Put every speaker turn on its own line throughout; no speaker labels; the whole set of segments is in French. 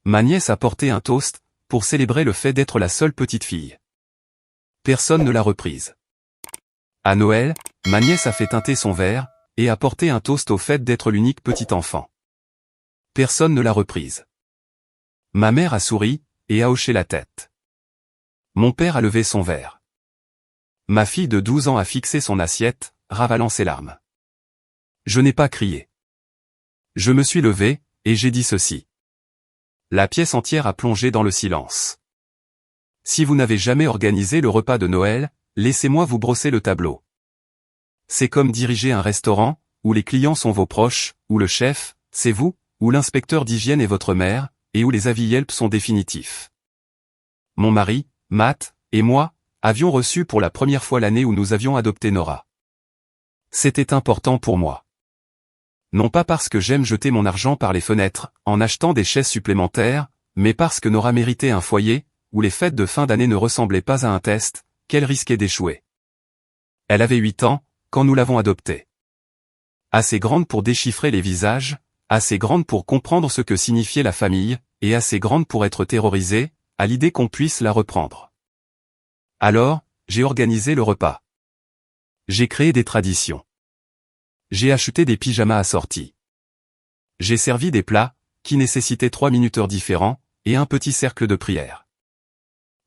Ma nièce a porté un toast, pour célébrer le fait d'être la seule petite fille. Personne ne l'a reprise. À Noël, ma nièce a fait teinter son verre, et a porté un toast au fait d'être l'unique petit enfant. Personne ne l'a reprise. Ma mère a souri, et a hoché la tête. Mon père a levé son verre. Ma fille de 12 ans a fixé son assiette, ravalant ses larmes. Je n'ai pas crié. Je me suis levé, et j'ai dit ceci. La pièce entière a plongé dans le silence. Si vous n'avez jamais organisé le repas de Noël, laissez-moi vous brosser le tableau. C'est comme diriger un restaurant, où les clients sont vos proches, où le chef, c'est vous, où l'inspecteur d'hygiène est votre mère, et où les avis Yelp sont définitifs. Mon mari, Matt, et moi, avions reçu pour la première fois l'année où nous avions adopté Nora. C'était important pour moi. Non pas parce que j'aime jeter mon argent par les fenêtres, en achetant des chaises supplémentaires, mais parce que Nora méritait un foyer, où les fêtes de fin d'année ne ressemblaient pas à un test, qu'elle risquait d'échouer. Elle avait 8 ans, quand nous l'avons adoptée. Assez grande pour déchiffrer les visages, assez grande pour comprendre ce que signifiait la famille, et assez grande pour être terrorisée, à l'idée qu'on puisse la reprendre. Alors, j'ai organisé le repas. J'ai créé des traditions. J'ai acheté des pyjamas assortis. J'ai servi des plats, qui nécessitaient 3 minuteurs différents, et un petit cercle de prière.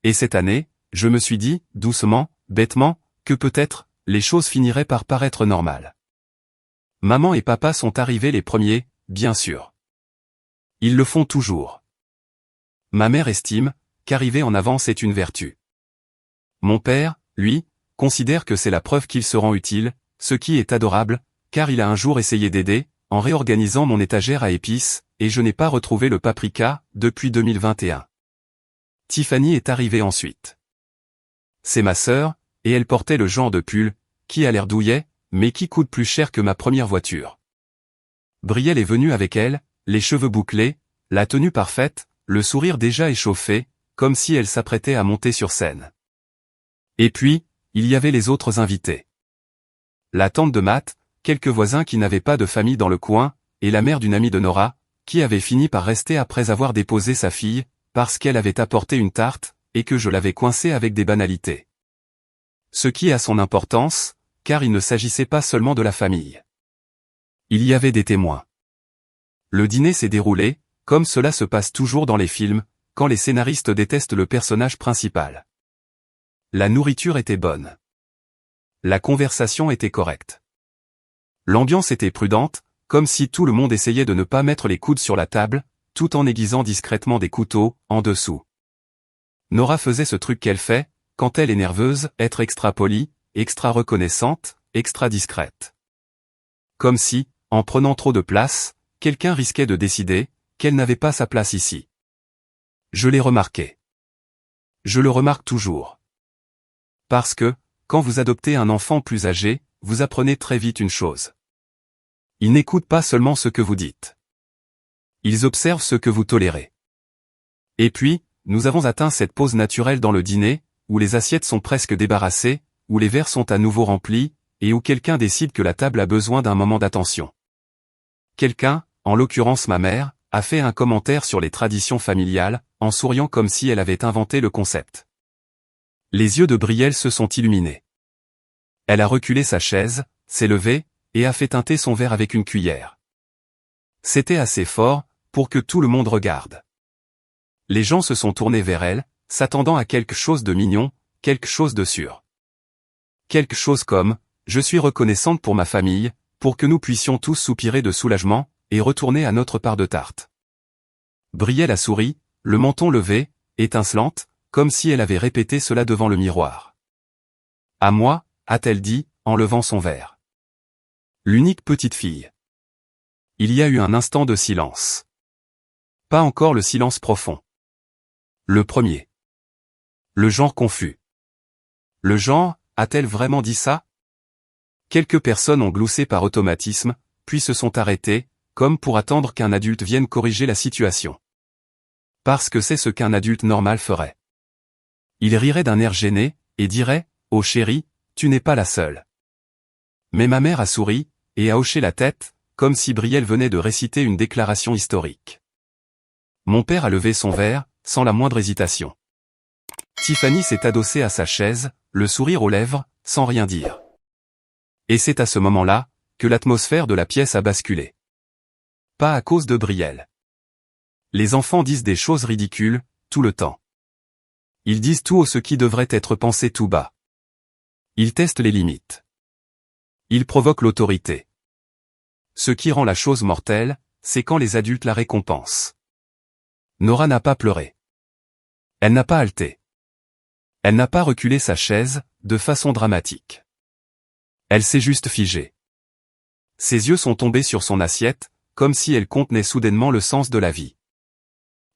Et cette année, je me suis dit, doucement, bêtement, que peut-être, les choses finiraient par paraître normales. Maman et papa sont arrivés les premiers, bien sûr. Ils le font toujours. Ma mère estime, qu'arriver en avance est une vertu. Mon père, lui, considère que c'est la preuve qu'il se rend utile, ce qui est adorable, car il a un jour essayé d'aider, en réorganisant mon étagère à épices, et je n'ai pas retrouvé le paprika, depuis 2021. Tiffany est arrivée ensuite. C'est ma sœur, et elle portait le genre de pull, qui a l'air douillet, mais qui coûte plus cher que ma première voiture. Brielle est venue avec elle, les cheveux bouclés, la tenue parfaite, le sourire déjà échauffé, comme si elle s'apprêtait à monter sur scène. Et puis, il y avait les autres invités. La tante de Matt, quelques voisins qui n'avaient pas de famille dans le coin, et la mère d'une amie de Nora, qui avait fini par rester après avoir déposé sa fille, parce qu'elle avait apporté une tarte, et que je l'avais coincée avec des banalités. Ce qui a son importance, car il ne s'agissait pas seulement de la famille. Il y avait des témoins. Le dîner s'est déroulé, comme cela se passe toujours dans les films, quand les scénaristes détestent le personnage principal. La nourriture était bonne. La conversation était correcte. L'ambiance était prudente, comme si tout le monde essayait de ne pas mettre les coudes sur la table, tout en aiguisant discrètement des couteaux, en dessous. Nora faisait ce truc qu'elle fait, quand elle est nerveuse, être extra polie, extra reconnaissante, extra discrète. Comme si, en prenant trop de place, quelqu'un risquait de décider, qu'elle n'avait pas sa place ici. Je l'ai remarqué. Je le remarque toujours. Parce que, quand vous adoptez un enfant plus âgé, vous apprenez très vite une chose. Ils n'écoutent pas seulement ce que vous dites. Ils observent ce que vous tolérez. Et puis, nous avons atteint cette pause naturelle dans le dîner, où les assiettes sont presque débarrassées, où les verres sont à nouveau remplis, et où quelqu'un décide que la table a besoin d'un moment d'attention. Quelqu'un, en l'occurrence ma mère, a fait un commentaire sur les traditions familiales, en souriant comme si elle avait inventé le concept. Les yeux de Brielle se sont illuminés. Elle a reculé sa chaise, s'est levée, et a fait teinter son verre avec une cuillère. C'était assez fort, pour que tout le monde regarde. Les gens se sont tournés vers elle, s'attendant à quelque chose de mignon, quelque chose de sûr. Quelque chose comme, je suis reconnaissante pour ma famille, pour que nous puissions tous soupirer de soulagement, et retourner à notre part de tarte. Brielle a souri, le menton levé, étincelante, comme si elle avait répété cela devant le miroir. À moi, a-t-elle dit, en levant son verre. L'unique petite fille. Il y a eu un instant de silence. Pas encore le silence profond. Le premier. Le genre confus. Le genre, a-t-elle vraiment dit ça? Quelques personnes ont gloussé par automatisme, puis se sont arrêtées, comme pour attendre qu'un adulte vienne corriger la situation. Parce que c'est ce qu'un adulte normal ferait. Il rirait d'un air gêné, et dirait, « Oh chérie, tu n'es pas la seule. » Mais ma mère a souri, et a hoché la tête, comme si Brielle venait de réciter une déclaration historique. Mon père a levé son verre, sans la moindre hésitation. Tiffany s'est adossée à sa chaise, le sourire aux lèvres, sans rien dire. Et c'est à ce moment-là, que l'atmosphère de la pièce a basculé. Pas à cause de Brielle. Les enfants disent des choses ridicules, tout le temps. Ils disent tout haut ce qui devrait être pensé tout bas. Ils testent les limites. Ils provoquent l'autorité. Ce qui rend la chose mortelle, c'est quand les adultes la récompensent. Nora n'a pas pleuré. Elle n'a pas halté. Elle n'a pas reculé sa chaise, de façon dramatique. Elle s'est juste figée. Ses yeux sont tombés sur son assiette, comme si elle contenait soudainement le sens de la vie.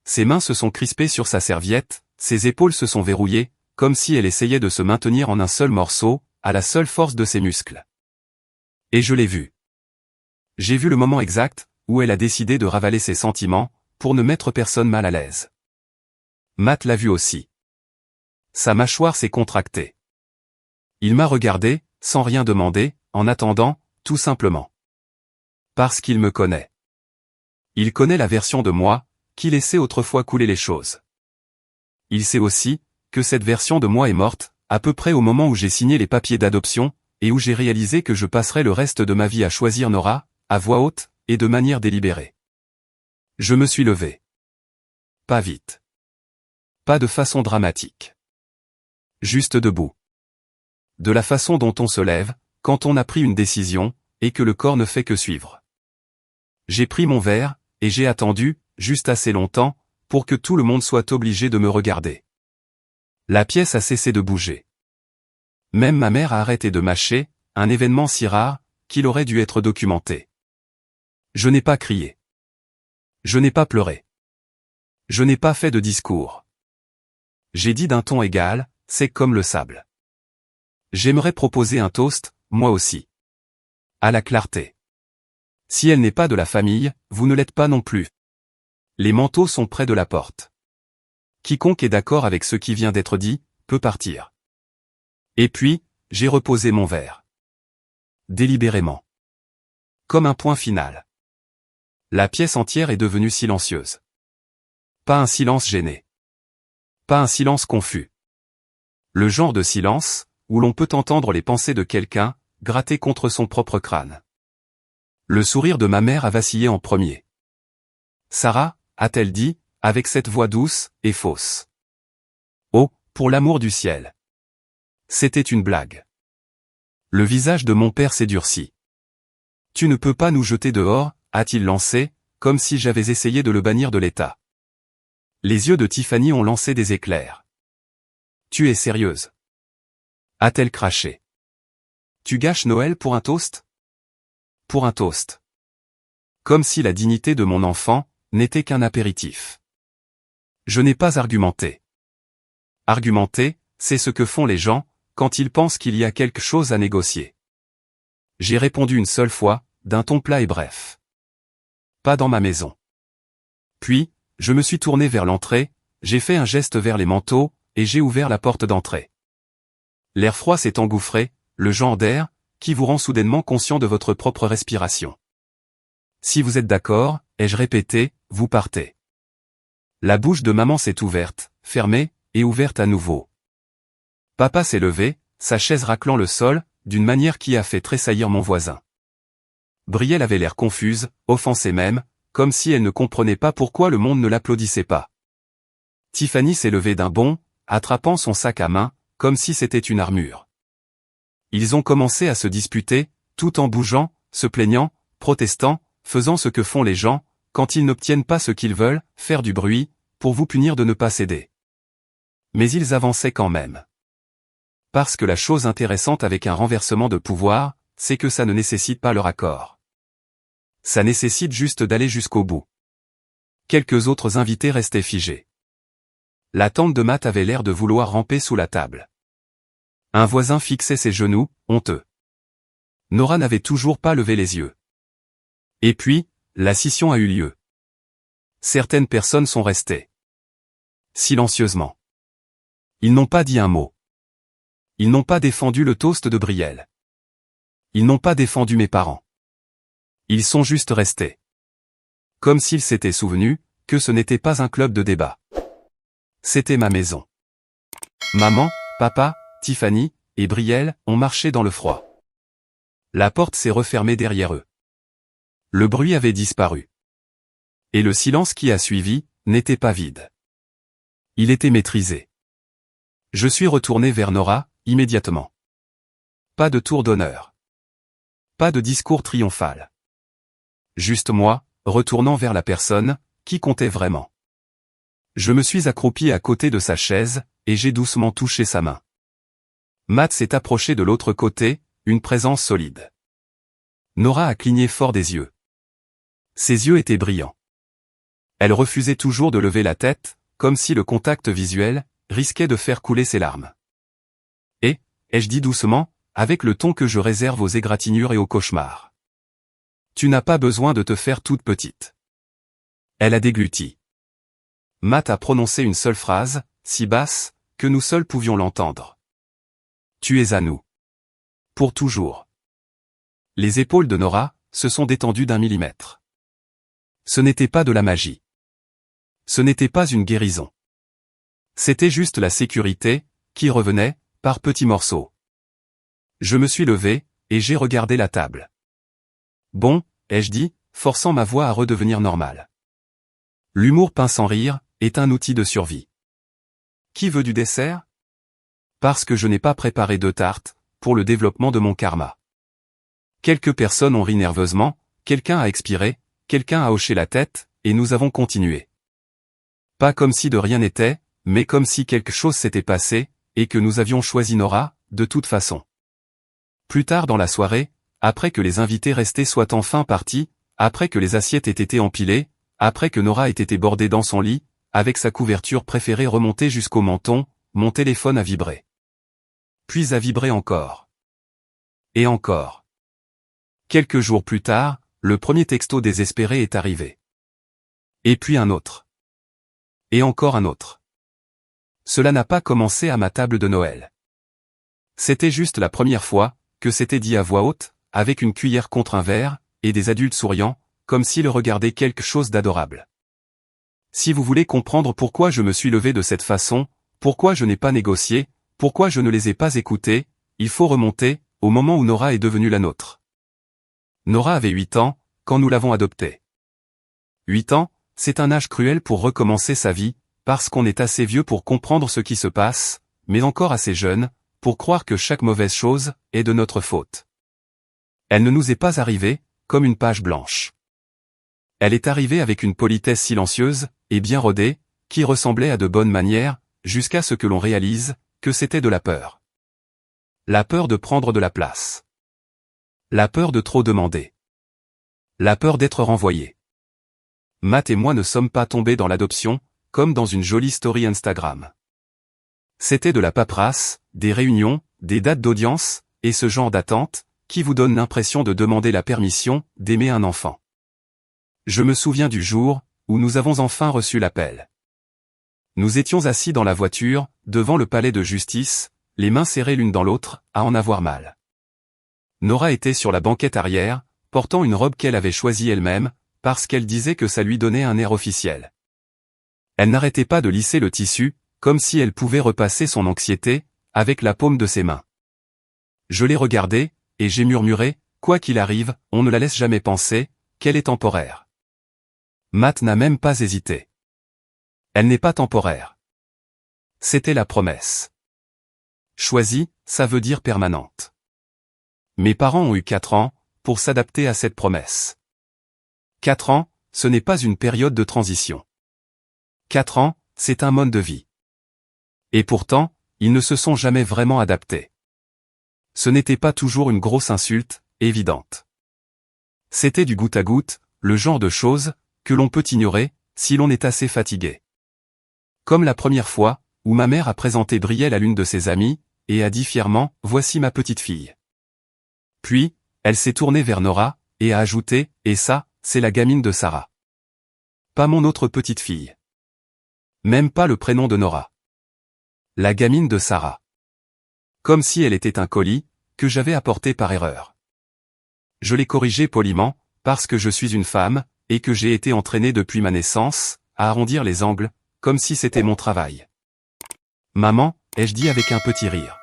Ses mains se sont crispées sur sa serviette, ses épaules se sont verrouillées, comme si elle essayait de se maintenir en un seul morceau, à la seule force de ses muscles. Et je l'ai vu. J'ai vu le moment exact, où elle a décidé de ravaler ses sentiments, pour ne mettre personne mal à l'aise. Matt l'a vu aussi. Sa mâchoire s'est contractée. Il m'a regardé, sans rien demander, en attendant, tout simplement. Parce qu'il me connaît. Il connaît la version de moi, qui laissait autrefois couler les choses. Il sait aussi, que cette version de moi est morte, à peu près au moment où j'ai signé les papiers d'adoption, et où j'ai réalisé que je passerais le reste de ma vie à choisir Nora, à voix haute, et de manière délibérée. Je me suis levé. Pas vite. Pas de façon dramatique. Juste debout. De la façon dont on se lève, quand on a pris une décision, et que le corps ne fait que suivre. J'ai pris mon verre, et j'ai attendu, juste assez longtemps, pour que tout le monde soit obligé de me regarder. La pièce a cessé de bouger. Même ma mère a arrêté de mâcher, un événement si rare, qu'il aurait dû être documenté. Je n'ai pas crié. Je n'ai pas pleuré. Je n'ai pas fait de discours. J'ai dit d'un ton égal, c'est comme le sable. J'aimerais proposer un toast, moi aussi. À la clarté. Si elle n'est pas de la famille, vous ne l'êtes pas non plus. Les manteaux sont près de la porte. Quiconque est d'accord avec ce qui vient d'être dit, peut partir. Et puis, j'ai reposé mon verre. Délibérément. Comme un point final. La pièce entière est devenue silencieuse. Pas un silence gêné. Pas un silence confus. Le genre de silence, où l'on peut entendre les pensées de quelqu'un, gratter contre son propre crâne. Le sourire de ma mère a vacillé en premier. Sarah, a-t-elle dit, avec cette voix douce, et fausse. Oh, pour l'amour du ciel. C'était une blague. Le visage de mon père s'est durci. Tu ne peux pas nous jeter dehors, a-t-il lancé, comme si j'avais essayé de le bannir de l'état. Les yeux de Tiffany ont lancé des éclairs. Tu es sérieuse? A-t-elle craché. Tu gâches Noël pour un toast? Pour un toast. Comme si la dignité de mon enfant n'était qu'un apéritif. Je n'ai pas argumenté. Argumenter, c'est ce que font les gens, quand ils pensent qu'il y a quelque chose à négocier. J'ai répondu une seule fois, d'un ton plat et bref. Pas dans ma maison. Puis, je me suis tourné vers l'entrée, j'ai fait un geste vers les manteaux, et j'ai ouvert la porte d'entrée. L'air froid s'est engouffré, le genre d'air, qui vous rend soudainement conscient de votre propre respiration. Si vous êtes d'accord, ai-je répété, vous partez. La bouche de maman s'est ouverte, fermée, et ouverte à nouveau. Papa s'est levé, sa chaise raclant le sol, d'une manière qui a fait tressaillir mon voisin. Brielle avait l'air confuse, offensée même, comme si elle ne comprenait pas pourquoi le monde ne l'applaudissait pas. Tiffany s'est levée d'un bond, attrapant son sac à main, comme si c'était une armure. Ils ont commencé à se disputer, tout en bougeant, se plaignant, protestant, faisant ce que font les gens, quand ils n'obtiennent pas ce qu'ils veulent, faire du bruit, pour vous punir de ne pas céder. Mais ils avançaient quand même. Parce que la chose intéressante avec un renversement de pouvoir, c'est que ça ne nécessite pas leur accord. Ça nécessite juste d'aller jusqu'au bout. Quelques autres invités restaient figés. La tante de Matt avait l'air de vouloir ramper sous la table. Un voisin fixait ses genoux, honteux. Nora n'avait toujours pas levé les yeux. Et puis, la scission a eu lieu. Certaines personnes sont restées. Silencieusement. Ils n'ont pas dit un mot. Ils n'ont pas défendu le toast de Brielle. Ils n'ont pas défendu mes parents. Ils sont juste restés. Comme s'ils s'étaient souvenus que ce n'était pas un club de débat. C'était ma maison. Maman, papa, Tiffany et Brielle ont marché dans le froid. La porte s'est refermée derrière eux. Le bruit avait disparu. Et le silence qui a suivi n'était pas vide. Il était maîtrisé. Je suis retourné vers Nora, immédiatement. Pas de tour d'honneur. Pas de discours triomphal. Juste moi, retournant vers la personne qui comptait vraiment. Je me suis accroupi à côté de sa chaise, et j'ai doucement touché sa main. Matt s'est approché de l'autre côté, une présence solide. Nora a cligné fort des yeux. Ses yeux étaient brillants. Elle refusait toujours de lever la tête, comme si le contact visuel risquait de faire couler ses larmes. Et, ai-je dit doucement, avec le ton que je réserve aux égratignures et aux cauchemars. Tu n'as pas besoin de te faire toute petite. Elle a dégluti. Matt a prononcé une seule phrase, si basse, que nous seuls pouvions l'entendre. Tu es à nous. Pour toujours. Les épaules de Nora se sont détendues d'1 millimètre. Ce n'était pas de la magie. Ce n'était pas une guérison. C'était juste la sécurité, qui revenait, par petits morceaux. Je me suis levé, et j'ai regardé la table. Bon, ai-je dit, forçant ma voix à redevenir normale. L'humour peint sans rire est un outil de survie. Qui veut du dessert? Parce que je n'ai pas préparé de tarte, pour le développement de mon karma. Quelques personnes ont ri nerveusement, quelqu'un a expiré, quelqu'un a hoché la tête, et nous avons continué. Pas comme si de rien n'était, mais comme si quelque chose s'était passé, et que nous avions choisi Nora, de toute façon. Plus tard dans la soirée, après que les invités restés soient enfin partis, après que les assiettes aient été empilées, après que Nora ait été bordée dans son lit, avec sa couverture préférée remontée jusqu'au menton, mon téléphone a vibré. Puis a vibré encore. Et encore. Quelques jours plus tard, le premier texto désespéré est arrivé. Et puis un autre. Et encore un autre. Cela n'a pas commencé à ma table de Noël. C'était juste la première fois que c'était dit à voix haute, avec une cuillère contre un verre, et des adultes souriants, comme s'ils regardaient quelque chose d'adorable. Si vous voulez comprendre pourquoi je me suis levé de cette façon, pourquoi je n'ai pas négocié, pourquoi je ne les ai pas écoutés, il faut remonter, au moment où Nora est devenue la nôtre. Nora avait 8 ans, quand nous l'avons adoptée. 8 ans, c'est un âge cruel pour recommencer sa vie, parce qu'on est assez vieux pour comprendre ce qui se passe, mais encore assez jeune, pour croire que chaque mauvaise chose est de notre faute. Elle ne nous est pas arrivée, comme une page blanche. Elle est arrivée avec une politesse silencieuse, et bien rodée, qui ressemblait à de bonnes manières, jusqu'à ce que l'on réalise, que c'était de la peur. La peur de prendre de la place. La peur de trop demander. La peur d'être renvoyé. Matt et moi ne sommes pas tombés dans l'adoption, comme dans une jolie story Instagram. C'était de la paperasse, des réunions, des dates d'audience, et ce genre d'attente, qui vous donne l'impression de demander la permission d'aimer un enfant. Je me souviens du jour où nous avons enfin reçu l'appel. Nous étions assis dans la voiture, devant le palais de justice, les mains serrées l'une dans l'autre, à en avoir mal. Nora était sur la banquette arrière, portant une robe qu'elle avait choisie elle-même, parce qu'elle disait que ça lui donnait un air officiel. Elle n'arrêtait pas de lisser le tissu, comme si elle pouvait repasser son anxiété, avec la paume de ses mains. Je l'ai regardée, et j'ai murmuré, quoi qu'il arrive, on ne la laisse jamais penser, qu'elle est temporaire. Matt n'a même pas hésité. Elle n'est pas temporaire. C'était la promesse. Choisie, ça veut dire permanente. Mes parents ont eu 4 ans, pour s'adapter à cette promesse. 4 ans, ce n'est pas une période de transition. 4 ans, c'est un mode de vie. Et pourtant, ils ne se sont jamais vraiment adaptés. Ce n'était pas toujours une grosse insulte, évidente. C'était du goutte à goutte, le genre de choses que l'on peut ignorer, si l'on est assez fatigué. Comme la première fois, où ma mère a présenté Brielle à l'une de ses amies, et a dit fièrement, « Voici ma petite fille ». Puis, elle s'est tournée vers Nora, et a ajouté, « Et ça, c'est la gamine de Sarah. » Pas mon autre petite fille. Même pas le prénom de Nora. La gamine de Sarah. Comme si elle était un colis, que j'avais apporté par erreur. Je l'ai corrigé poliment, parce que je suis une femme, et que j'ai été entraînée depuis ma naissance, à arrondir les angles, comme si c'était mon travail. Maman, ai-je dit avec un petit rire.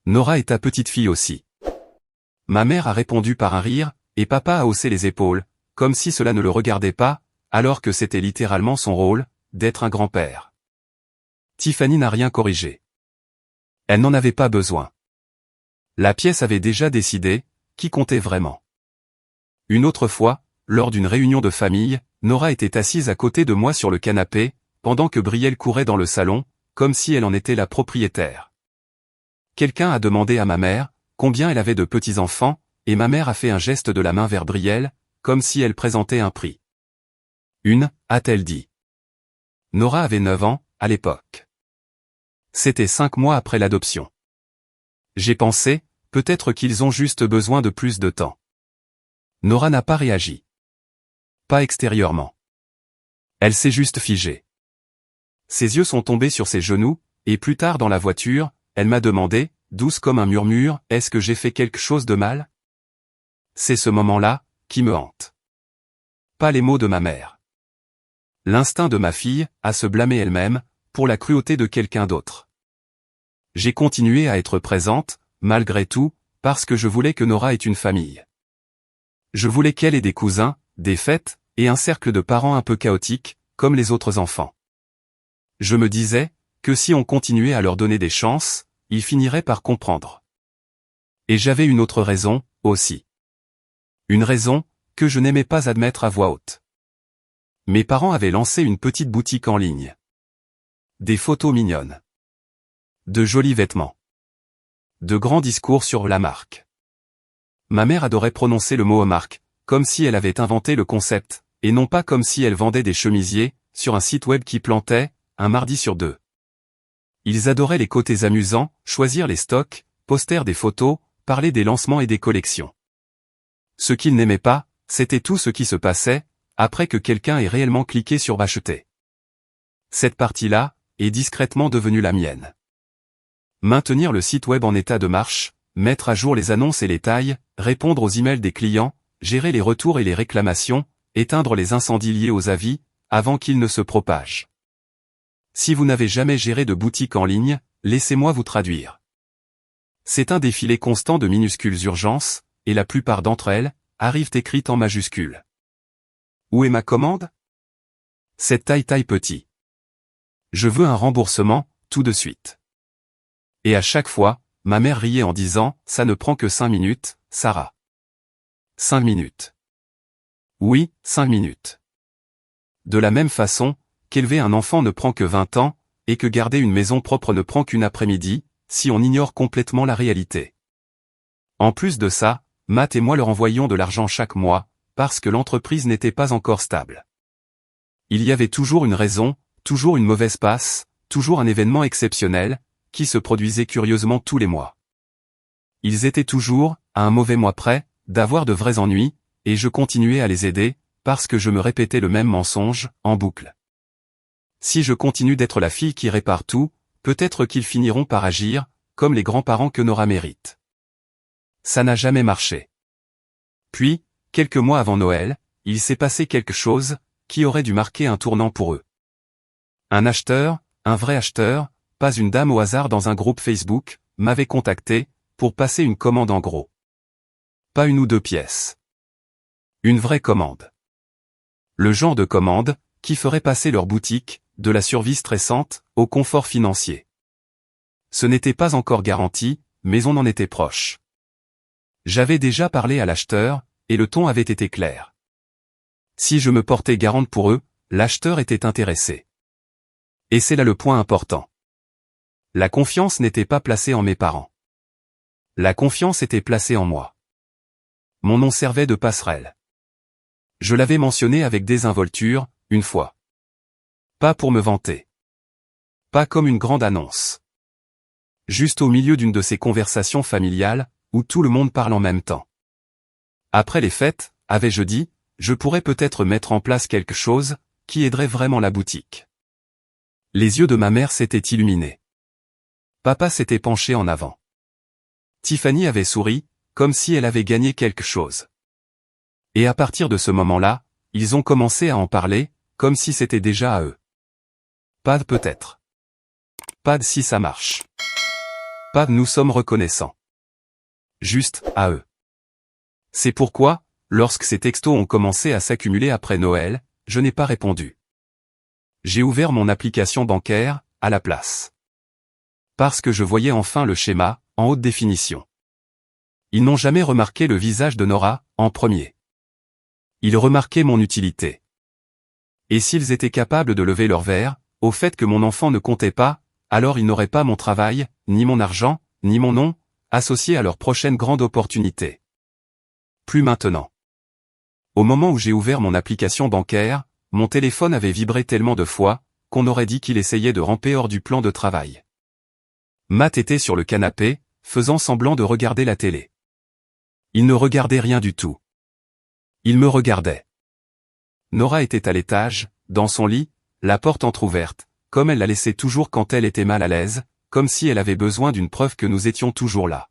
Nora est ta petite fille aussi. Ma mère a répondu par un rire, et papa a haussé les épaules, comme si cela ne le regardait pas, alors que c'était littéralement son rôle, d'être un grand-père. Tiffany n'a rien corrigé. Elle n'en avait pas besoin. La pièce avait déjà décidé, qui comptait vraiment. Une autre fois, lors d'une réunion de famille, Nora était assise à côté de moi sur le canapé, pendant que Brielle courait dans le salon, comme si elle en était la propriétaire. Quelqu'un a demandé à ma mère combien elle avait de petits-enfants, et ma mère a fait un geste de la main vers Brielle, comme si elle présentait un prix. Une, a-t-elle dit. Nora avait 9 ans, à l'époque. C'était 5 mois après l'adoption. J'ai pensé, peut-être qu'ils ont juste besoin de plus de temps. Nora n'a pas réagi. Pas extérieurement. Elle s'est juste figée. Ses yeux sont tombés sur ses genoux, et plus tard dans la voiture, elle m'a demandé, douce comme un murmure, est-ce que j'ai fait quelque chose de mal? C'est ce moment-là, qui me hante. Pas les mots de ma mère. L'instinct de ma fille, à se blâmer elle-même, pour la cruauté de quelqu'un d'autre. J'ai continué à être présente, malgré tout, parce que je voulais que Nora ait une famille. Je voulais qu'elle ait des cousins, des fêtes, et un cercle de parents un peu chaotique, comme les autres enfants. Je me disais, que si on continuait à leur donner des chances, ils finiraient par comprendre. Et j'avais une autre raison, aussi. Une raison, que je n'aimais pas admettre à voix haute. Mes parents avaient lancé une petite boutique en ligne. Des photos mignonnes. De jolis vêtements. De grands discours sur la marque. Ma mère adorait prononcer le mot marque, comme si elle avait inventé le concept, et non pas comme si elle vendait des chemisiers, sur un site web qui plantait, un mardi sur 2. Ils adoraient les côtés amusants, choisir les stocks, poster des photos, parler des lancements et des collections. Ce qu'ils n'aimaient pas, c'était tout ce qui se passait, après que quelqu'un ait réellement cliqué sur acheter. Cette partie-là, est discrètement devenue la mienne. Maintenir le site web en état de marche, mettre à jour les annonces et les tailles, répondre aux emails des clients, gérer les retours et les réclamations, éteindre les incendies liés aux avis, avant qu'ils ne se propagent. Si vous n'avez jamais géré de boutique en ligne, laissez-moi vous traduire. C'est un défilé constant de minuscules urgences, et la plupart d'entre elles, arrivent écrites en majuscules. Où est ma commande? Cette taille petit. Je veux un remboursement, tout de suite. Et à chaque fois, ma mère riait en disant, ça ne prend que 5 minutes, Sarah. 5 minutes. Oui, 5 minutes. De la même façon, qu'élever un enfant ne prend que 20 ans, et que garder une maison propre ne prend qu'une après-midi, si on ignore complètement la réalité. En plus de ça, Matt et moi leur envoyions de l'argent chaque mois, parce que l'entreprise n'était pas encore stable. Il y avait toujours une raison, toujours une mauvaise passe, toujours un événement exceptionnel, qui se produisait curieusement tous les mois. Ils étaient toujours, à un mauvais mois près, d'avoir de vrais ennuis, et je continuais à les aider, parce que je me répétais le même mensonge, en boucle. Si je continue d'être la fille qui répare tout, peut-être qu'ils finiront par agir, comme les grands-parents que Nora mérite. Ça n'a jamais marché. Puis, quelques mois avant Noël, il s'est passé quelque chose, qui aurait dû marquer un tournant pour eux. Un acheteur, un vrai acheteur, pas une dame au hasard dans un groupe Facebook, m'avait contacté, pour passer une commande en gros. Pas une ou deux pièces. Une vraie commande. Le genre de commande, qui ferait passer leur boutique, de la survie stressante, au confort financier. Ce n'était pas encore garanti, mais on en était proche. J'avais déjà parlé à l'acheteur, et le ton avait été clair. Si je me portais garante pour eux, l'acheteur était intéressé. Et c'est là le point important. La confiance n'était pas placée en mes parents. La confiance était placée en moi. Mon nom servait de passerelle. Je l'avais mentionné avec désinvolture, une fois. Pas pour me vanter. Pas comme une grande annonce. Juste au milieu d'une de ces conversations familiales, où tout le monde parle en même temps. Après les fêtes, avais-je dit, je pourrais peut-être mettre en place quelque chose, qui aiderait vraiment la boutique. Les yeux de ma mère s'étaient illuminés. Papa s'était penché en avant. Tiffany avait souri, comme si elle avait gagné quelque chose. Et à partir de ce moment-là, ils ont commencé à en parler, comme si c'était déjà à eux. Pas de peut-être. Pas de si ça marche. Pas de nous sommes reconnaissants. Juste, à eux. C'est pourquoi, lorsque ces textos ont commencé à s'accumuler après Noël, je n'ai pas répondu. J'ai ouvert mon application bancaire, à la place. Parce que je voyais enfin le schéma, en haute définition. Ils n'ont jamais remarqué le visage de Nora, en premier. Ils remarquaient mon utilité. Et s'ils étaient capables de lever leur verre, au fait que mon enfant ne comptait pas, alors ils n'auraient pas mon travail, ni mon argent, ni mon nom, associés à leur prochaine grande opportunité. Plus maintenant. Au moment où j'ai ouvert mon application bancaire, mon téléphone avait vibré tellement de fois, qu'on aurait dit qu'il essayait de ramper hors du plan de travail. Matt était sur le canapé, faisant semblant de regarder la télé. Il ne regardait rien du tout. Il me regardait. Nora était à l'étage, dans son lit, la porte entr'ouverte, comme elle la laissait toujours quand elle était mal à l'aise, comme si elle avait besoin d'une preuve que nous étions toujours là.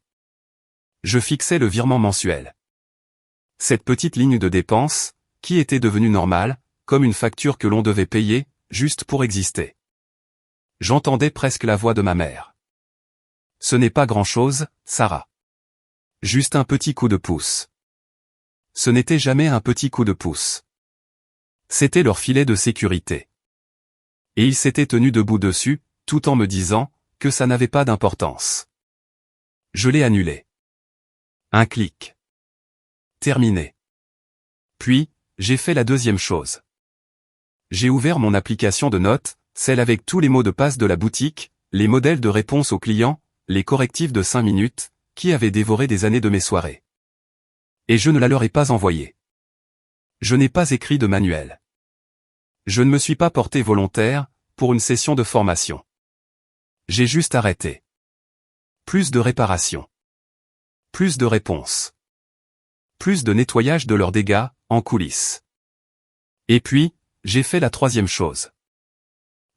Je fixais le virement mensuel. Cette petite ligne de dépenses, qui était devenue normale, comme une facture que l'on devait payer, juste pour exister. J'entendais presque la voix de ma mère. Ce n'est pas grand-chose, Sarah. Juste un petit coup de pouce. Ce n'était jamais un petit coup de pouce. C'était leur filet de sécurité. Et ils s'étaient tenus debout dessus, tout en me disant que ça n'avait pas d'importance. Je l'ai annulé. Un clic. Terminé. Puis, j'ai fait la deuxième chose. J'ai ouvert mon application de notes, celle avec tous les mots de passe de la boutique, les modèles de réponse aux clients, les correctifs de 5 minutes, qui avaient dévoré des années de mes soirées. Et je ne la leur ai pas envoyée. Je n'ai pas écrit de manuel. Je ne me suis pas porté volontaire, pour une session de formation. J'ai juste arrêté. Plus de réparation. Plus de réponses. Plus de nettoyage de leurs dégâts, en coulisses. Et puis, j'ai fait la troisième chose.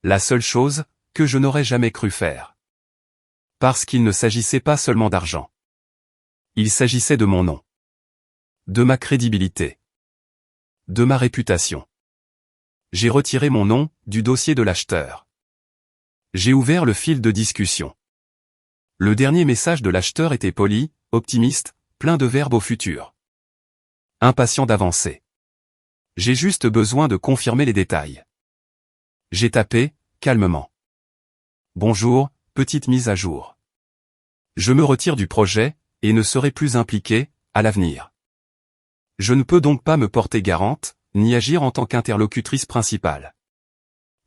La seule chose, que je n'aurais jamais cru faire. Parce qu'il ne s'agissait pas seulement d'argent. Il s'agissait de mon nom. De ma crédibilité. De ma réputation. J'ai retiré mon nom, du dossier de l'acheteur. J'ai ouvert le fil de discussion. Le dernier message de l'acheteur était poli, optimiste, plein de verbes au futur. Impatient d'avancer. J'ai juste besoin de confirmer les détails. J'ai tapé, calmement. Bonjour, petite mise à jour. Je me retire du projet, et ne serai plus impliqué, à l'avenir. Je ne peux donc pas me porter garante, ni agir en tant qu'interlocutrice principale.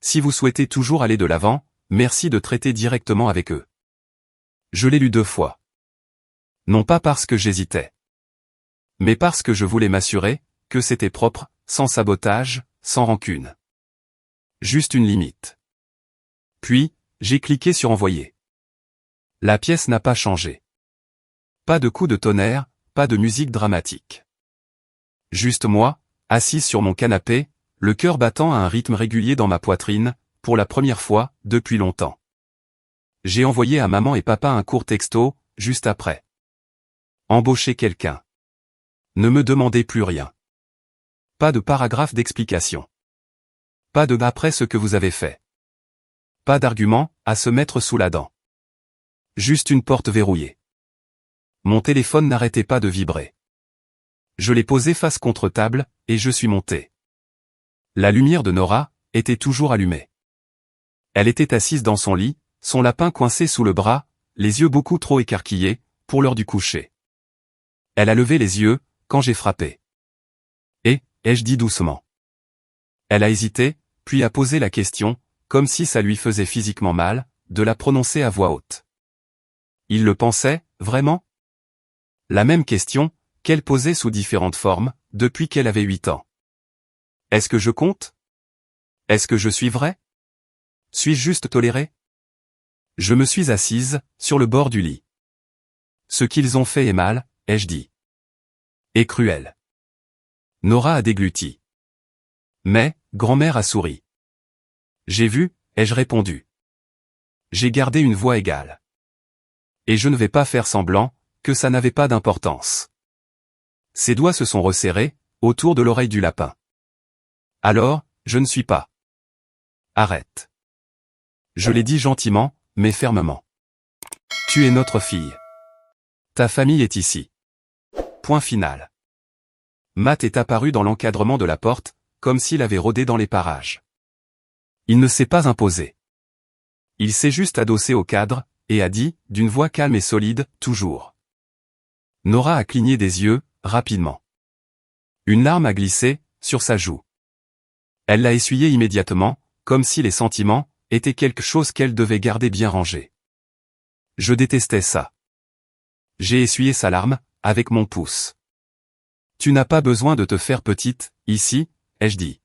Si vous souhaitez toujours aller de l'avant, merci de traiter directement avec eux. Je l'ai lu 2 fois. Non pas parce que j'hésitais. Mais parce que je voulais m'assurer que c'était propre, sans sabotage, sans rancune. Juste une limite. Puis, j'ai cliqué sur envoyer. La pièce n'a pas changé. Pas de coup de tonnerre, pas de musique dramatique. Juste moi, assise sur mon canapé, le cœur battant à un rythme régulier dans ma poitrine, pour la première fois, depuis longtemps. J'ai envoyé à maman et papa un court texto, juste après. Embaucher quelqu'un. Ne me demandez plus rien. Pas de paragraphe d'explication. Pas de d'après ce que vous avez fait. Pas d'argument, à se mettre sous la dent. Juste une porte verrouillée. Mon téléphone n'arrêtait pas de vibrer. Je l'ai posé face contre table, et je suis monté. La lumière de Nora était toujours allumée. Elle était assise dans son lit, son lapin coincé sous le bras, les yeux beaucoup trop écarquillés, pour l'heure du coucher. Elle a levé les yeux, quand j'ai frappé. Et, ai-je dit doucement. Elle a hésité, puis a posé la question, comme si ça lui faisait physiquement mal, de la prononcer à voix haute. Il le pensait, vraiment? La même question, qu'elle posait sous différentes formes, depuis qu'elle avait 8 ans. Est-ce que je compte? Est-ce que je suis vrai? Suis-je juste toléré? Je me suis assise, sur le bord du lit. Ce qu'ils ont fait est mal, ai-je dit. Et cruel. Nora a dégluti. Mais, grand-mère a souri. J'ai vu, ai-je répondu. J'ai gardé une voix égale. Et je ne vais pas faire semblant, que ça n'avait pas d'importance. Ses doigts se sont resserrés, autour de l'oreille du lapin. Alors, je ne suis pas. Arrête. Je l'ai dit gentiment, mais fermement. Tu es notre fille. Ta famille est ici. Point final. Matt est apparu dans l'encadrement de la porte, comme s'il avait rôdé dans les parages. Il ne s'est pas imposé. Il s'est juste adossé au cadre, et a dit, d'une voix calme et solide, toujours. Nora a cligné des yeux, rapidement. Une larme a glissé, sur sa joue. Elle l'a essuyée immédiatement, comme si les sentiments étaient quelque chose qu'elle devait garder bien rangé. Je détestais ça. J'ai essuyé sa larme, avec mon pouce. Tu n'as pas besoin de te faire petite, ici, ai-je dit.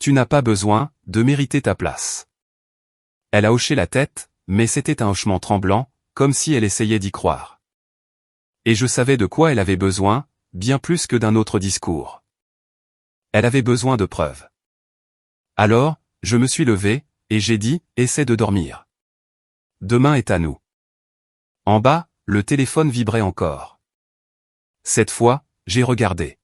Tu n'as pas besoin de mériter ta place. Elle a hoché la tête, mais c'était un hochement tremblant, comme si elle essayait d'y croire. Et je savais de quoi elle avait besoin, bien plus que d'un autre discours. Elle avait besoin de preuves. Alors, je me suis levé, et j'ai dit, essaie de dormir. Demain est à nous. En bas, le téléphone vibrait encore. Cette fois, j'ai regardé.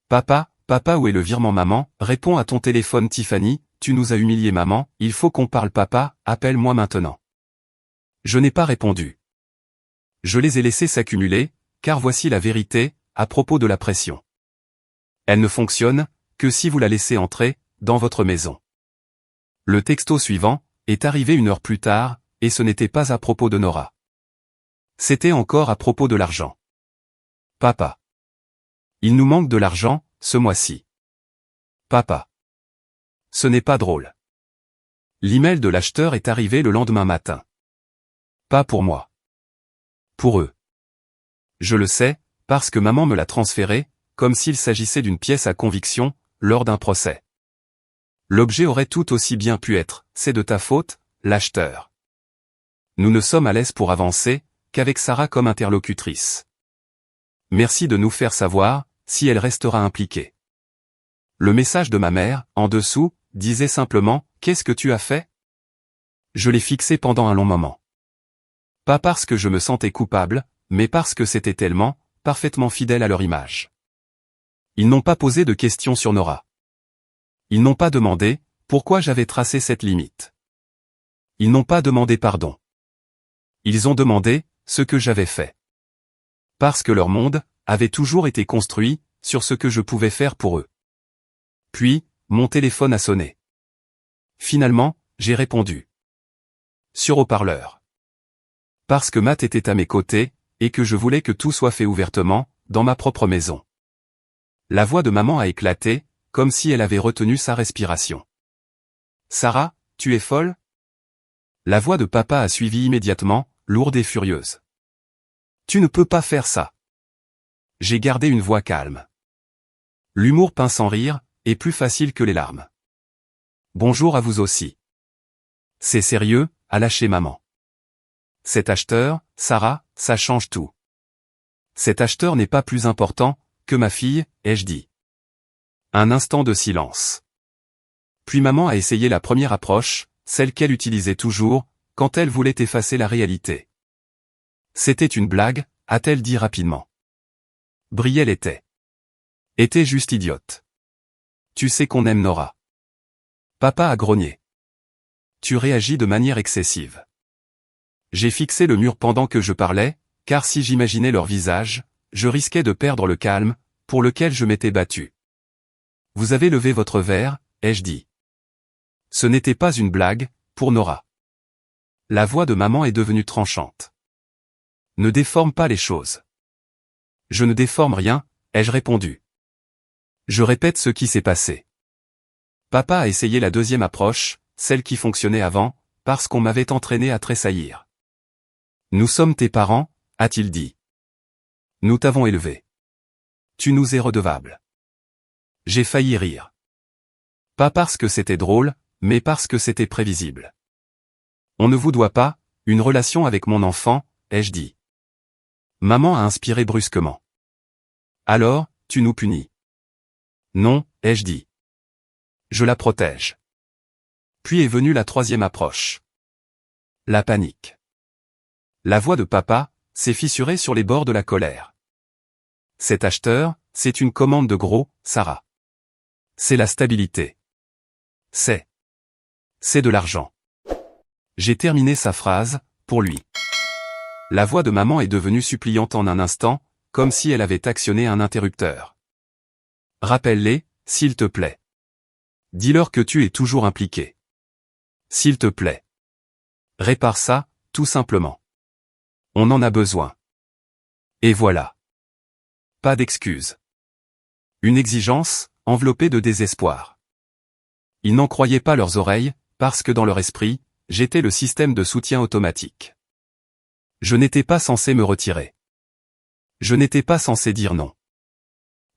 Papa, où est le virement maman, réponds à ton téléphone Tiffany, tu nous as humiliés maman, il faut qu'on parle papa, appelle-moi maintenant. Je n'ai pas répondu. Je les ai laissés s'accumuler, car voici la vérité, à propos de la pression. Elle ne fonctionne, que si vous la laissez entrer, dans votre maison. Le texto suivant, est arrivé 1 heure plus tard, et ce n'était pas à propos de Nora. C'était encore à propos de l'argent. Papa. Il nous manque de l'argent, ce mois-ci. Papa. Ce n'est pas drôle. L'email de l'acheteur est arrivé le lendemain matin. Pas pour moi. Pour eux. Je le sais, parce que maman me l'a transféré, comme s'il s'agissait d'une pièce à conviction, lors d'un procès. L'objet aurait tout aussi bien pu être, c'est de ta faute, l'acheteur. Nous ne sommes à l'aise pour avancer, qu'avec Sarah comme interlocutrice. Merci de nous faire savoir, si elle restera impliquée. Le message de ma mère, en dessous, disait simplement, qu'est-ce que tu as fait? Je l'ai fixé pendant un long moment. Pas parce que je me sentais coupable, mais parce que c'était tellement, parfaitement fidèle à leur image. Ils n'ont pas posé de questions sur Nora. Ils n'ont pas demandé, pourquoi j'avais tracé cette limite. Ils n'ont pas demandé pardon. Ils ont demandé, ce que j'avais fait. Parce que leur monde, avait toujours été construit, sur ce que je pouvais faire pour eux. Puis, mon téléphone a sonné. Finalement, j'ai répondu. Sur haut-parleur. Parce que Matt était à mes côtés, et que je voulais que tout soit fait ouvertement, dans ma propre maison. La voix de maman a éclaté, comme si elle avait retenu sa respiration. Sarah, tu es folle? La voix de papa a suivi immédiatement, lourde et furieuse. Tu ne peux pas faire ça. J'ai gardé une voix calme. L'humour peint sans rire, est plus facile que les larmes. Bonjour à vous aussi. C'est sérieux, a lâché maman. Cet acheteur, Sarah, ça change tout. Cet acheteur n'est pas plus important, que ma fille, ai-je dit. Un instant de silence. Puis maman a essayé la première approche, celle qu'elle utilisait toujours, quand elle voulait effacer la réalité. C'était une blague, a-t-elle dit rapidement. Brielle était. Était juste idiote. Tu sais qu'on aime Nora. Papa a grogné. Tu réagis de manière excessive. J'ai fixé le mur pendant que je parlais, car si j'imaginais leur visage, je risquais de perdre le calme, pour lequel je m'étais battu. Vous avez levé votre verre, ai-je dit. Ce n'était pas une blague, pour Nora. La voix de maman est devenue tranchante. Ne déforme pas les choses. Je ne déforme rien, ai-je répondu. Je répète ce qui s'est passé. Papa a essayé la deuxième approche, celle qui fonctionnait avant, parce qu'on m'avait entraîné à tressaillir. Nous sommes tes parents, a-t-il dit. Nous t'avons élevé. Tu nous es redevable. J'ai failli rire. Pas parce que c'était drôle, mais parce que c'était prévisible. On ne vous doit pas, une relation avec mon enfant, ai-je dit. Maman a inspiré brusquement. Alors, tu nous punis. Non, ai-je dit. Je la protège. Puis est venue la troisième approche. La panique. La voix de papa s'est fissurée sur les bords de la colère. Cet acheteur, c'est une commande de gros, Sarah. C'est la stabilité. C'est de l'argent. J'ai terminé sa phrase, pour lui. La voix de maman est devenue suppliante en un instant, comme si elle avait actionné un interrupteur. Rappelle-les, s'il te plaît. Dis-leur que tu es toujours impliqué. S'il te plaît. Répare ça, tout simplement. On en a besoin. Et voilà. Pas d'excuses. Une exigence, enveloppée de désespoir. Ils n'en croyaient pas leurs oreilles, parce que dans leur esprit, j'étais le système de soutien automatique. Je n'étais pas censé me retirer. Je n'étais pas censé dire non.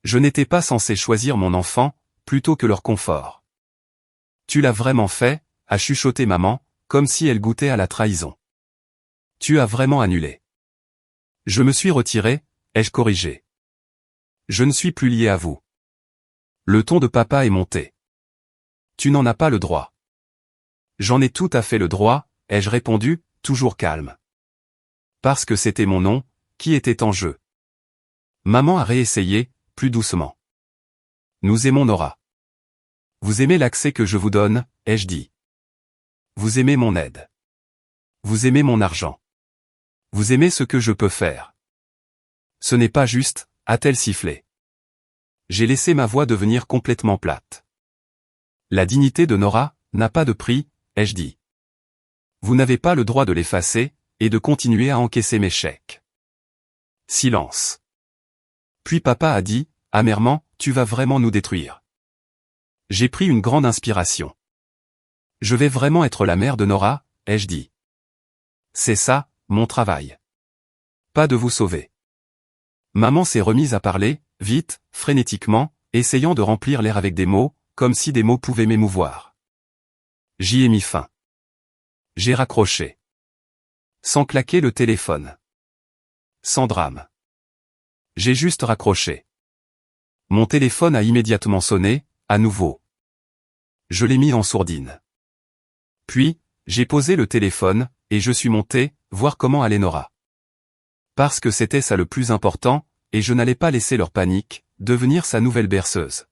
Je n'étais pas censé choisir mon enfant, plutôt que leur confort. Tu l'as vraiment fait, a chuchoté maman, comme si elle goûtait à la trahison. Tu as vraiment annulé. Je me suis retiré, ai-je corrigé. Je ne suis plus lié à vous. Le ton de papa est monté. Tu n'en as pas le droit. J'en ai tout à fait le droit, ai-je répondu, toujours calme. Parce que c'était mon nom, qui était en jeu. Maman a réessayé, plus doucement. Nous aimons Nora. Vous aimez l'accès que je vous donne, ai-je dit. Vous aimez mon aide. Vous aimez mon argent. Vous aimez ce que je peux faire. Ce n'est pas juste, a-t-elle sifflé. J'ai laissé ma voix devenir complètement plate. La dignité de Nora n'a pas de prix, ai-je dit. Vous n'avez pas le droit de l'effacer, et de continuer à encaisser mes chèques. Silence. Puis papa a dit, amèrement, tu vas vraiment nous détruire. J'ai pris une grande inspiration. Je vais vraiment être la mère de Nora, ai-je dit. C'est ça, mon travail. Pas de vous sauver. Maman s'est remise à parler, vite, frénétiquement, essayant de remplir l'air avec des mots, comme si des mots pouvaient m'émouvoir. J'y ai mis fin. J'ai raccroché. Sans claquer le téléphone. Sans drame. J'ai juste raccroché. Mon téléphone a immédiatement sonné, à nouveau. Je l'ai mis en sourdine. Puis, j'ai posé le téléphone, et je suis monté, voir comment allait Nora. Parce que c'était ça le plus important, et je n'allais pas laisser leur panique devenir sa nouvelle berceuse.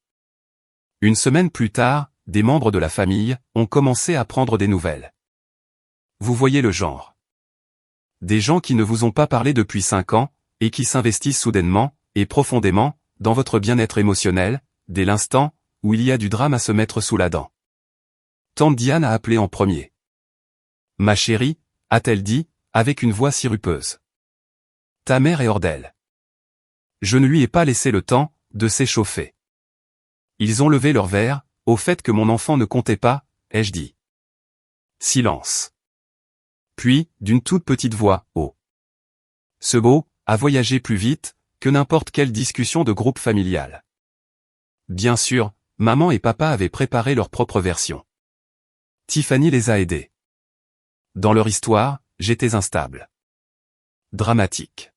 Une semaine plus tard, des membres de la famille ont commencé à prendre des nouvelles. Vous voyez le genre. Des gens qui ne vous ont pas parlé depuis 5 ans, et qui s'investissent soudainement, et profondément, dans votre bien-être émotionnel, dès l'instant où il y a du drame à se mettre sous la dent. Tante Diane a appelé en premier. Ma chérie, a-t-elle dit, avec une voix sirupeuse. Ta mère est hors d'elle. Je ne lui ai pas laissé le temps de s'échauffer. Ils ont levé leur verre, au fait que mon enfant ne comptait pas, ai-je dit. Silence. Puis, d'une toute petite voix, oh. Ce beau a voyagé plus vite que n'importe quelle discussion de groupe familial. Bien sûr, maman et papa avaient préparé leur propre version. Tiffany les a aidés. Dans leur histoire, j'étais instable. Dramatique.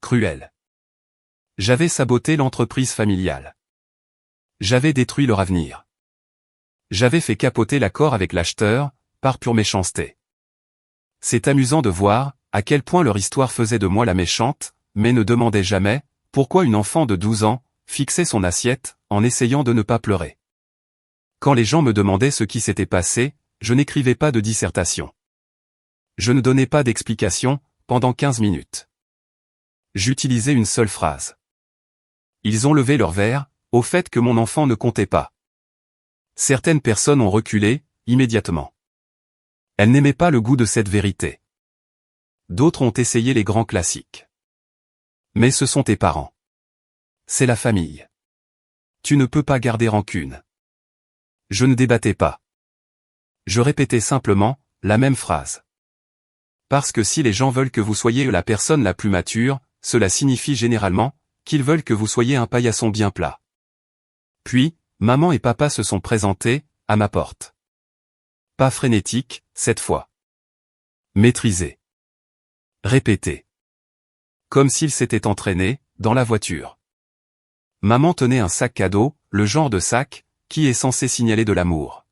Cruel. J'avais saboté l'entreprise familiale. J'avais détruit leur avenir. J'avais fait capoter l'accord avec l'acheteur, par pure méchanceté. C'est amusant de voir à quel point leur histoire faisait de moi la méchante, mais ne demandait jamais pourquoi une enfant de 12 ans fixait son assiette en essayant de ne pas pleurer. Quand les gens me demandaient ce qui s'était passé, je n'écrivais pas de dissertation. Je ne donnais pas d'explication pendant 15 minutes. J'utilisais une seule phrase. Ils ont levé leur verre au fait que mon enfant ne comptait pas. Certaines personnes ont reculé, immédiatement. Elles n'aimaient pas le goût de cette vérité. D'autres ont essayé les grands classiques. Mais ce sont tes parents. C'est la famille. Tu ne peux pas garder rancune. Je ne débattais pas. Je répétais simplement la même phrase. Parce que si les gens veulent que vous soyez la personne la plus mature, cela signifie généralement qu'ils veulent que vous soyez un paillasson bien plat. Puis, maman et papa se sont présentés à ma porte. Pas frénétique, cette fois. Maîtrisé. Répété. Comme s'ils s'étaient entraînés dans la voiture. Maman tenait un sac cadeau, le genre de sac qui est censé signaler de l'amour.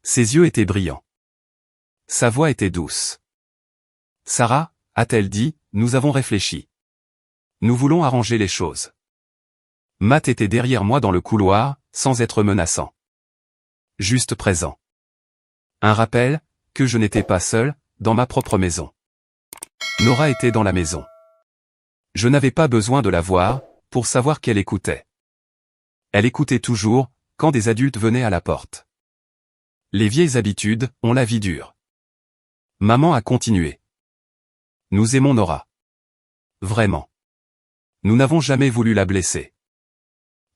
Ses yeux étaient brillants. Sa voix était douce. Sarah, a-t-elle dit, nous avons réfléchi. Nous voulons arranger les choses. Matt était derrière moi dans le couloir, sans être menaçant. Juste présent. Un rappel, que je n'étais pas seul, dans ma propre maison. Nora était dans la maison. Je n'avais pas besoin de la voir, pour savoir qu'elle écoutait. Elle écoutait toujours, quand des adultes venaient à la porte. Les vieilles habitudes ont la vie dure. Maman a continué. Nous aimons Nora. Vraiment. Nous n'avons jamais voulu la blesser.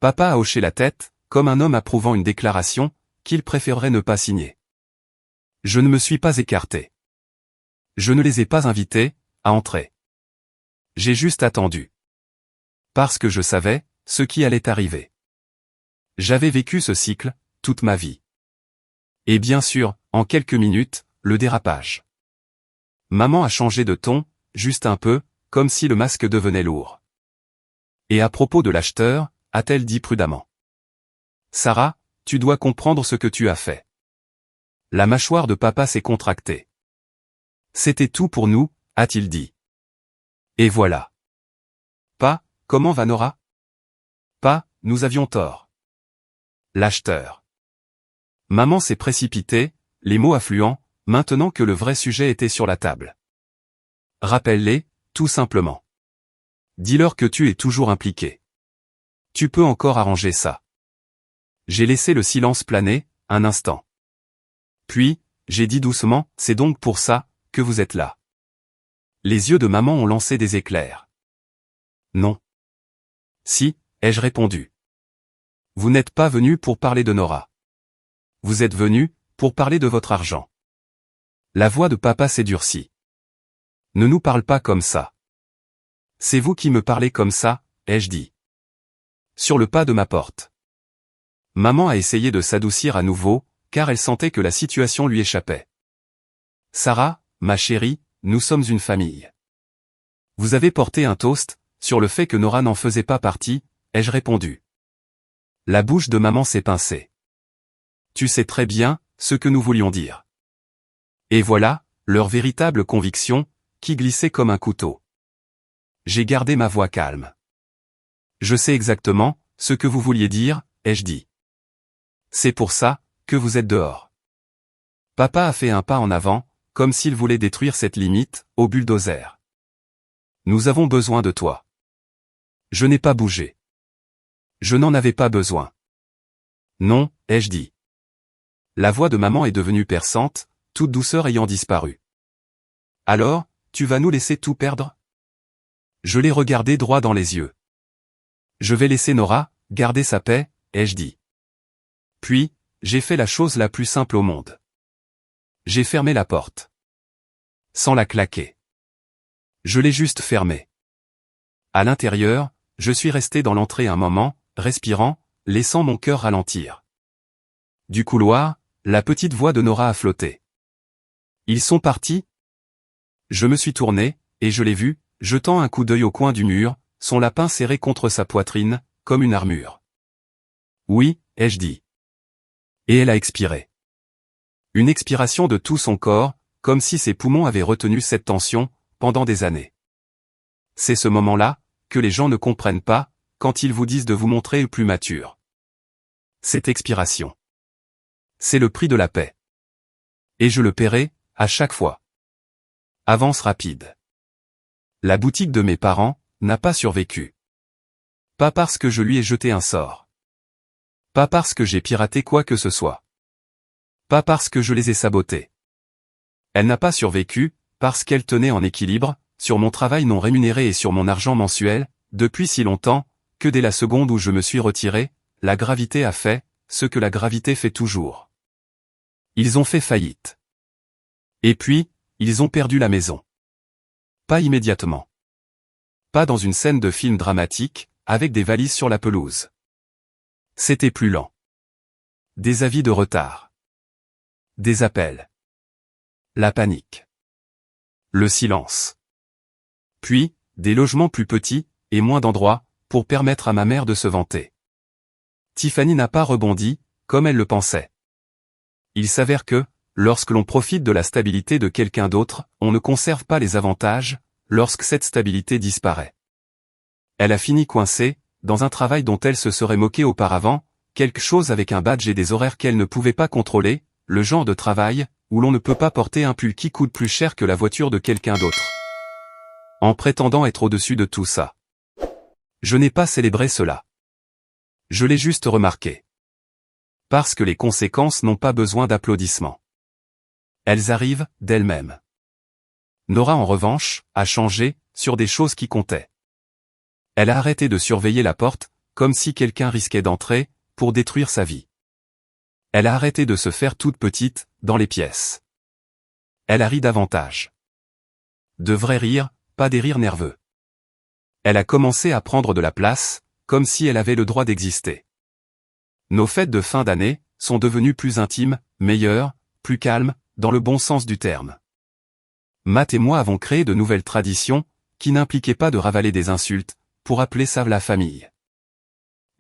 Papa a hoché la tête, comme un homme approuvant une déclaration, qu'il préférerait ne pas signer. Je ne me suis pas écarté. Je ne les ai pas invités à entrer. J'ai juste attendu. Parce que je savais ce qui allait arriver. J'avais vécu ce cycle toute ma vie. Et bien sûr, en quelques minutes, le dérapage. Maman a changé de ton, juste un peu, comme si le masque devenait lourd. Et à propos de l'acheteur, a-t-elle dit prudemment. Sarah, tu dois comprendre ce que tu as fait. La mâchoire de papa s'est contractée. C'était tout pour nous, a-t-il dit. Et voilà. Pas, comment va Nora? Pas, nous avions tort. L'acheteur. Maman s'est précipitée, les mots affluents, maintenant que le vrai sujet était sur la table. Rappelle-les, tout simplement. Dis-leur que tu es toujours impliqué. Tu peux encore arranger ça. J'ai laissé le silence planer, un instant. Puis, j'ai dit doucement, c'est donc pour ça, que vous êtes là. Les yeux de maman ont lancé des éclairs. Non. Si, ai-je répondu. Vous n'êtes pas venu pour parler de Nora. Vous êtes venu, pour parler de votre argent. La voix de papa s'est durcie. Ne nous parle pas comme ça. C'est vous qui me parlez comme ça, ai-je dit. Sur le pas de ma porte. Maman a essayé de s'adoucir à nouveau, car elle sentait que la situation lui échappait. Sarah, ma chérie, nous sommes une famille. Vous avez porté un toast, sur le fait que Nora n'en faisait pas partie, ai-je répondu. La bouche de maman s'est pincée. Tu sais très bien, ce que nous voulions dire. Et voilà, leur véritable conviction, qui glissait comme un couteau. J'ai gardé ma voix calme. Je sais exactement, ce que vous vouliez dire, ai-je dit. C'est pour ça, que vous êtes dehors. Papa a fait un pas en avant, comme s'il voulait détruire cette limite, au bulldozer. Nous avons besoin de toi. Je n'ai pas bougé. Je n'en avais pas besoin. Non, ai-je dit. La voix de maman est devenue perçante, toute douceur ayant disparu. Alors, tu vas nous laisser tout perdre? Je l'ai regardé droit dans les yeux. Je vais laisser Nora garder sa paix, ai-je dit. Puis, j'ai fait la chose la plus simple au monde. J'ai fermé la porte. Sans la claquer. Je l'ai juste fermée. À l'intérieur, je suis resté dans l'entrée un moment, respirant, laissant mon cœur ralentir. Du couloir, la petite voix de Nora a flotté. Ils sont partis? Je me suis tourné, et je l'ai vu, jetant un coup d'œil au coin du mur, son lapin serré contre sa poitrine, comme une armure. Oui, ai-je dit. Et elle a expiré. Une expiration de tout son corps, comme si ses poumons avaient retenu cette tension, pendant des années. C'est ce moment-là, que les gens ne comprennent pas, quand ils vous disent de vous montrer plus mature. Cette expiration. C'est le prix de la paix. Et je le paierai, à chaque fois. Avance rapide. La boutique de mes parents n'a pas survécu. Pas parce que je lui ai jeté un sort. Pas parce que j'ai piraté quoi que ce soit. Pas parce que je les ai sabotés. Elle n'a pas survécu, parce qu'elle tenait en équilibre, sur mon travail non rémunéré et sur mon argent mensuel, depuis si longtemps, que dès la seconde où je me suis retiré, la gravité a fait, ce que la gravité fait toujours. Ils ont fait faillite. Et puis, ils ont perdu la maison. Pas immédiatement. Pas dans une scène de film dramatique, avec des valises sur la pelouse. C'était plus lent. Des avis de retard. Des appels. La panique. Le silence. Puis, des logements plus petits, et moins d'endroits, pour permettre à ma mère de se vanter. Tiffany n'a pas rebondi, comme elle le pensait. Il s'avère que, lorsque l'on profite de la stabilité de quelqu'un d'autre, on ne conserve pas les avantages, lorsque cette stabilité disparaît. Elle a fini coincée, dans un travail dont elle se serait moquée auparavant, quelque chose avec un badge et des horaires qu'elle ne pouvait pas contrôler, le genre de travail, où l'on ne peut pas porter un pull qui coûte plus cher que la voiture de quelqu'un d'autre. En prétendant être au-dessus de tout ça. Je n'ai pas célébré cela. Je l'ai juste remarqué. Parce que les conséquences n'ont pas besoin d'applaudissements. Elles arrivent, d'elles-mêmes. Nora en revanche, a changé, sur des choses qui comptaient. Elle a arrêté de surveiller la porte, comme si quelqu'un risquait d'entrer, pour détruire sa vie. Elle a arrêté de se faire toute petite, dans les pièces. Elle a ri davantage. De vrais rires, pas des rires nerveux. Elle a commencé à prendre de la place, comme si elle avait le droit d'exister. Nos fêtes de fin d'année sont devenues plus intimes, meilleures, plus calmes, dans le bon sens du terme. Matt et moi avons créé de nouvelles traditions, qui n'impliquaient pas de ravaler des insultes, pour appeler ça la famille.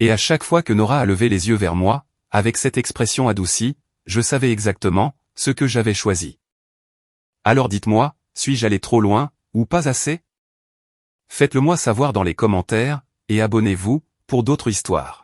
Et à chaque fois que Nora a levé les yeux vers moi, avec cette expression adoucie, je savais exactement ce que j'avais choisi. Alors dites-moi, suis-je allé trop loin, ou pas assez? Faites-le moi savoir dans les commentaires, et abonnez-vous, pour d'autres histoires.